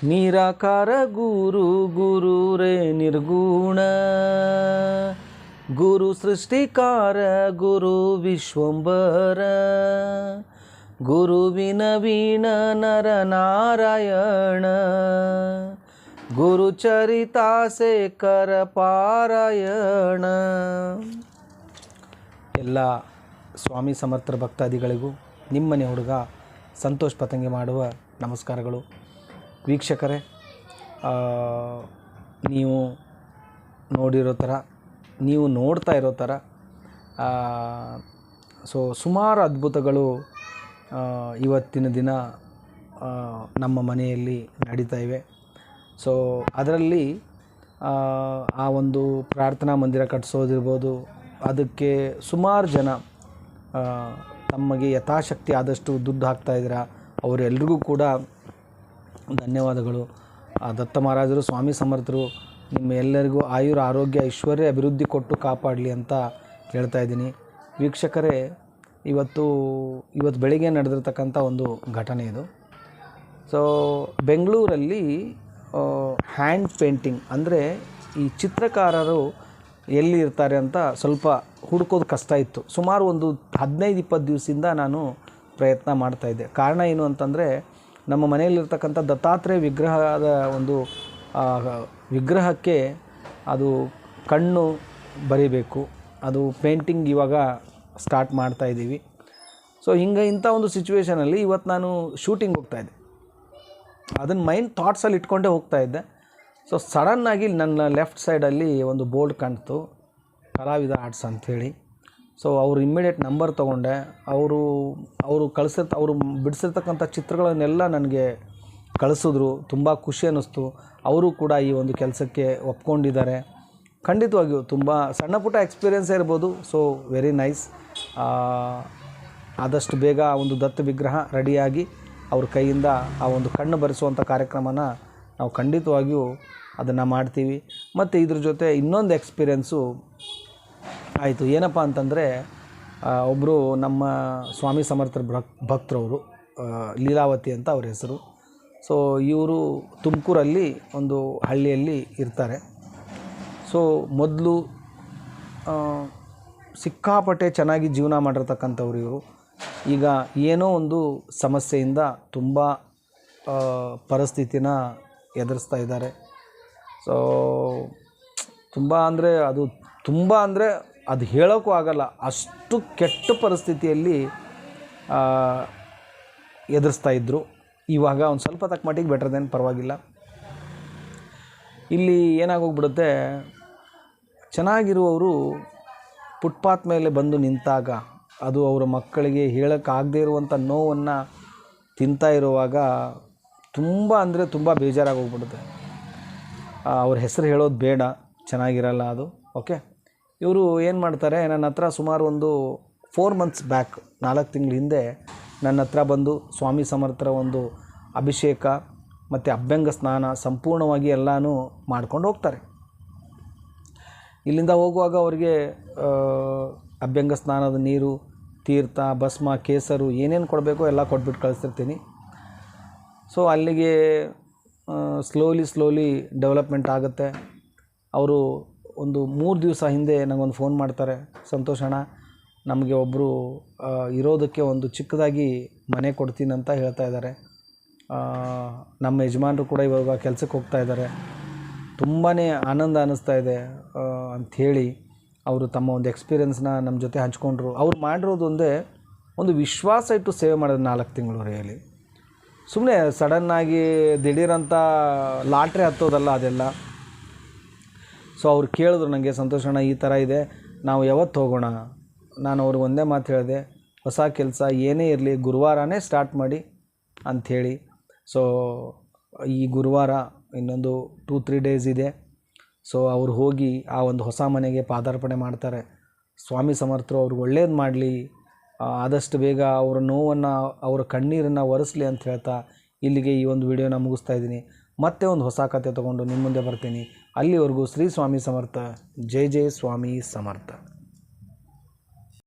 ನಿರಾಕಾರ ಗುರು ಗುರುರೇ ನಿರ್ಗುಣ, ಗುರು ಸೃಷ್ಟಿಕಾರ ಗುರು ವಿಶ್ವಂಬರ, ಗುರುವಿನ ವೀಣ ನರ ನಾರಾಯಣ, ಗುರು ಚರಿತಾಸೇಕರ ಪಾರಾಯಣ. ಎಲ್ಲ ಸ್ವಾಮಿ ಸಮರ್ಥ ಭಕ್ತಾದಿಗಳಿಗೂ ನಿಮ್ಮನೆ ಹುಡುಗ ಸಂತೋಷ್ ಪತಂಗಿ ಮಾಡುವ ನಮಸ್ಕಾರಗಳು. ವೀಕ್ಷಕರೇ, ನೀವು ನೋಡಿರೋ ಥರ, ನೀವು ನೋಡ್ತಾ ಇರೋ ಥರ ಸುಮಾರು ಅದ್ಭುತಗಳು ಇವತ್ತಿನ ದಿನ ನಮ್ಮ ಮನೆಯಲ್ಲಿ ನಡೀತಾ ಇವೆ. ಅದರಲ್ಲಿ ಆ ಒಂದು ಪ್ರಾರ್ಥನಾ ಮಂದಿರ ಕಟ್ಟಿಸೋದಿರ್ಬೋದು, ಅದಕ್ಕೆ ಸುಮಾರು ಜನ ತಮಗೆ ಯಥಾಶಕ್ತಿ ಆದಷ್ಟು ದುಡ್ಡು ಹಾಕ್ತಾಯಿದ್ದೀರಾ. ಅವರೆಲ್ರಿಗೂ ಕೂಡ ಧನ್ಯವಾದಗಳು. ದತ್ತ ಮಹಾರಾಜರು, ಸ್ವಾಮಿ ಸಮರ್ಥರು ನಿಮ್ಮ ಎಲ್ಲರಿಗೂ ಆಯುರ ಆರೋಗ್ಯ ಐಶ್ವರ್ಯ ಅಭಿವೃದ್ಧಿ ಕೊಟ್ಟು ಕಾಪಾಡಲಿ ಅಂತ ಹೇಳ್ತಾ ಇದ್ದೀನಿ. ವೀಕ್ಷಕರೇ, ಇವತ್ತು ಬೆಳಿಗ್ಗೆ ನಡೆದಿರ್ತಕ್ಕಂಥ ಒಂದು ಘಟನೆ ಇದು. ಬೆಂಗಳೂರಲ್ಲಿ ಹ್ಯಾಂಡ್ ಪೇಂಟಿಂಗ್ ಅಂದರೆ ಈ ಚಿತ್ರಕಾರರು ಎಲ್ಲಿ ಇರ್ತಾರೆ ಅಂತ ಸ್ವಲ್ಪ ಹುಡುಕೋದು ಕಷ್ಟ ಇತ್ತು. ಸುಮಾರು ಒಂದು 15-20 ದಿವಸದಿಂದ ನಾನು ಪ್ರಯತ್ನ ಮಾಡ್ತಾಯಿದ್ದೆ. ಕಾರಣ ಏನು ಅಂತಂದರೆ, ನಮ್ಮ ಮನೆಯಲ್ಲಿರ್ತಕ್ಕಂಥ ದತ್ತಾತ್ರೇಯ ವಿಗ್ರಹದ ಒಂದು ವಿಗ್ರಹಕ್ಕೆ ಅದು ಕಣ್ಣು ಬರೀಬೇಕು. ಅದು ಪೇಂಟಿಂಗ್ ಇವಾಗ ಸ್ಟಾರ್ಟ್ ಮಾಡ್ತಾಯಿದ್ದೀವಿ. ಇಂಥ ಒಂದು ಸಿಚುವೇಷನಲ್ಲಿ ಇವತ್ತು ನಾನು ಶೂಟಿಂಗ್ ಹೋಗ್ತಾಯಿದ್ದೆ. ಅದನ್ನು ಮೈಂಡ್ ಥಾಟ್ಸಲ್ಲಿ ಇಟ್ಕೊಂಡೇ ಹೋಗ್ತಾಯಿದ್ದೆ. ಸಡನ್ನಾಗಿ ನನ್ನ ಲೆಫ್ಟ್ ಸೈಡಲ್ಲಿ ಒಂದು ಬೋರ್ಡ್ ಕಾಣ್ತು, ಕಲಾವಿದ ಆರ್ಟ್ಸ್ ಅಂಥೇಳಿ. ಅವರು ಇಮ್ಮಿಡಿಯೇಟ್ ನಂಬರ್ ತೊಗೊಂಡೆ. ಅವರು ಬಿಡಿಸಿರ್ತಕ್ಕಂಥ ಚಿತ್ರಗಳನ್ನೆಲ್ಲ ನನಗೆ ಕಳಿಸಿದ್ರು. ತುಂಬ ಖುಷಿ ಅನ್ನಿಸ್ತು. ಅವರು ಕೂಡ ಈ ಒಂದು ಕೆಲಸಕ್ಕೆ ಒಪ್ಕೊಂಡಿದ್ದಾರೆ. ಖಂಡಿತವಾಗಿಯೂ ತುಂಬ ಸಣ್ಣ ಪುಟ್ಟ ಎಕ್ಸ್ಪೀರಿಯೆನ್ಸೇ ಇರ್ಬೋದು. Very nice. ಆದಷ್ಟು ಬೇಗ ಆ ಒಂದು ದತ್ತ ವಿಗ್ರಹ ರೆಡಿಯಾಗಿ ಅವ್ರ ಕೈಯಿಂದ ಆ ಒಂದು ಕಣ್ಣು ಬರೆಸುವಂಥ ಕಾರ್ಯಕ್ರಮನ ನಾವು ಖಂಡಿತವಾಗಿಯೂ ಅದನ್ನು ಮಾಡ್ತೀವಿ. ಮತ್ತು ಇದ್ರ ಜೊತೆ ಇನ್ನೊಂದು ಎಕ್ಸ್ಪೀರಿಯೆನ್ಸು ಆಯಿತು. ಏನಪ್ಪ ಅಂತಂದರೆ, ಒಬ್ಬರು ನಮ್ಮ ಸ್ವಾಮಿ ಸಮರ್ಥರ ಭಕ್ತರವರು, ಲೀಲಾವತಿ ಅಂತ ಅವ್ರ ಹೆಸರು. ಇವರು ತುಮಕೂರಲ್ಲಿ ಒಂದು ಹಳ್ಳಿಯಲ್ಲಿ ಇರ್ತಾರೆ. ಮೊದಲು ಸಿಕ್ಕಾಪಟ್ಟೆ ಚೆನ್ನಾಗಿ ಜೀವನ ಮಾಡಿರ್ತಕ್ಕಂಥವ್ರು ಇವರು. ಈಗ ಏನೋ ಒಂದು ಸಮಸ್ಯೆಯಿಂದ ತುಂಬ ಪರಿಸ್ಥಿತಿನ ಎದುರಿಸ್ತಾ ಇದ್ದಾರೆ. ತುಂಬ ಅಂದರೆ ಅದು ಹೇಳೋಕ್ಕೂ ಆಗಲ್ಲ, ಅಷ್ಟು ಕೆಟ್ಟ ಪರಿಸ್ಥಿತಿಯಲ್ಲಿ ಎದುರಿಸ್ತಾ ಇದ್ದರು. ಇವಾಗ ಒಂದು ಸ್ವಲ್ಪ ತಕ್ಕ ಮಟ್ಟಿಗೆ ಬೆಟ್ರದೇನು ಪರವಾಗಿಲ್ಲ. ಇಲ್ಲಿ ಏನಾಗೋಗ್ಬಿಡುತ್ತೆ, ಚೆನ್ನಾಗಿರುವವರು ಫುಟ್ಪಾತ್ ಮೇಲೆ ಬಂದು ನಿಂತಾಗ ಅದು ಅವರ ಮಕ್ಕಳಿಗೆ ಹೇಳೋಕ್ಕಾಗದೇ ಇರುವಂಥ ನೋವನ್ನು ತಿಂತಾ ಇರುವಾಗ ತುಂಬ ಬೇಜಾರಾಗೋಗ್ಬಿಡುತ್ತೆ. ಅವ್ರ ಹೆಸರು ಹೇಳೋದು ಬೇಡ, ಚೆನ್ನಾಗಿರಲ್ಲ ಅದು. ಓಕೆ, ಇವರು ಏನು ಮಾಡ್ತಾರೆ, ನನ್ನ ಹತ್ರ ಸುಮಾರು ಒಂದು 4 months ಬ್ಯಾಕ್, 4 ತಿಂಗಳ ಹಿಂದೆ ನನ್ನ ಹತ್ರ ಬಂದು ಸ್ವಾಮಿ ಸಮರ್ಥರ ಒಂದು ಅಭಿಷೇಕ ಮತ್ತು ಅಭ್ಯಂಗ ಸ್ನಾನ ಸಂಪೂರ್ಣವಾಗಿ ಎಲ್ಲನೂ ಮಾಡ್ಕೊಂಡು ಹೋಗ್ತಾರೆ. ಇಲ್ಲಿಂದ ಹೋಗುವಾಗ ಅವರಿಗೆ ಅಭ್ಯಂಗ ಸ್ನಾನದ ನೀರು, ತೀರ್ಥ, ಭಸ್ಮ, ಕೇಸರು ಏನೇನು ಕೊಡಬೇಕೋ ಎಲ್ಲ ಕೊಟ್ಬಿಟ್ಟು ಕಳಿಸ್ತಿರ್ತೀನಿ. ಅಲ್ಲಿಗೆ ಸ್ಲೋಲಿ ಡೆವಲಪ್ಮೆಂಟ್ ಆಗುತ್ತೆ. ಅವರು ಒಂದು 3 ದಿವಸ ಹಿಂದೆ ನನಗೊಂದು ಫೋನ್ ಮಾಡ್ತಾರೆ, ಸಂತೋಷ್ ಅಣ್ಣ, ನಮಗೆ ಒಬ್ಬರು ಇರೋದಕ್ಕೆ ಒಂದು ಚಿಕ್ಕದಾಗಿ ಮನೆ ಕೊಡ್ತೀನಿ ಅಂತ ಹೇಳ್ತಾ ಇದ್ದಾರೆ. ನಮ್ಮ ಯಜಮಾನರು ಕೂಡ ಇವಾಗ ಕೆಲಸಕ್ಕೆ ಹೋಗ್ತಾ ಇದ್ದಾರೆ. ತುಂಬಾ ಆನಂದ ಅನ್ನಿಸ್ತಾ ಇದೆ ಅಂಥೇಳಿ ಅವರು ತಮ್ಮ ಒಂದು ಎಕ್ಸ್ಪೀರಿಯೆನ್ಸ್ನ ನಮ್ಮ ಜೊತೆ ಹಂಚ್ಕೊಂಡ್ರು. ಅವ್ರು ಮಾಡಿರೋದು ಒಂದು ವಿಶ್ವಾಸ ಇಟ್ಟು ಸೇವೆ ಮಾಡೋದು 4 ತಿಂಗಳು ರಿಯಲಿ. ಸುಮ್ಮನೆ ಸಡನ್ನಾಗಿ ದಿಢೀರಂತ ಲಾಟ್ರಿ ಹತ್ತೋದಲ್ಲ ಅದೆಲ್ಲ. ಅವ್ರು ಕೇಳಿದ್ರು ನನಗೆ, ಸಂತೋಷ್ ಅಣ್ಣ ಈ ಥರ ಇದೆ, ನಾವು ಯಾವತ್ತು ಹೋಗೋಣ? ನಾನು ಅವ್ರಿಗೆ ಒಂದೇ ಮಾತು ಹೇಳಿದೆ, ಹೊಸ ಕೆಲಸ ಏನೇ ಇರಲಿ ಗುರುವಾರನೇ ಸ್ಟಾರ್ಟ್ ಮಾಡಿ ಅಂಥೇಳಿ. ಈ ಗುರುವಾರ ಇನ್ನೊಂದು 2-3 ಡೇಸ್ ಇದೆ. ಅವ್ರು ಹೋಗಿ ಆ ಒಂದು ಹೊಸ ಮನೆಗೆ ಪಾದಾರ್ಪಣೆ ಮಾಡ್ತಾರೆ. ಸ್ವಾಮಿ ಸಮರ್ಥರು ಅವ್ರಿಗೆ ಒಳ್ಳೇದು ಮಾಡಲಿ, ಆದಷ್ಟು ಬೇಗ ಅವರ ನೋವನ್ನು, ಅವರ ಕಣ್ಣೀರನ್ನು ಒರೆಸಲಿ ಅಂತ ಹೇಳ್ತಾ ಇಲ್ಲಿಗೆ ಈ ಒಂದು ವಿಡಿಯೋನ ಮುಗಿಸ್ತಾ ಇದ್ದೀನಿ. ಮತ್ತೆ ಒಂದು ಹೊಸ ಕಥೆ ತೊಗೊಂಡು ನಿಮ್ಮ ಮುಂದೆ ಬರ್ತೀನಿ. ಅಲ್ಲಿವರೆಗೂ ಶ್ರೀ ಸ್ವಾಮಿ ಸಮರ್ಥ. ಜೈ ಜೈ ಸ್ವಾಮಿ ಸಮರ್ಥ.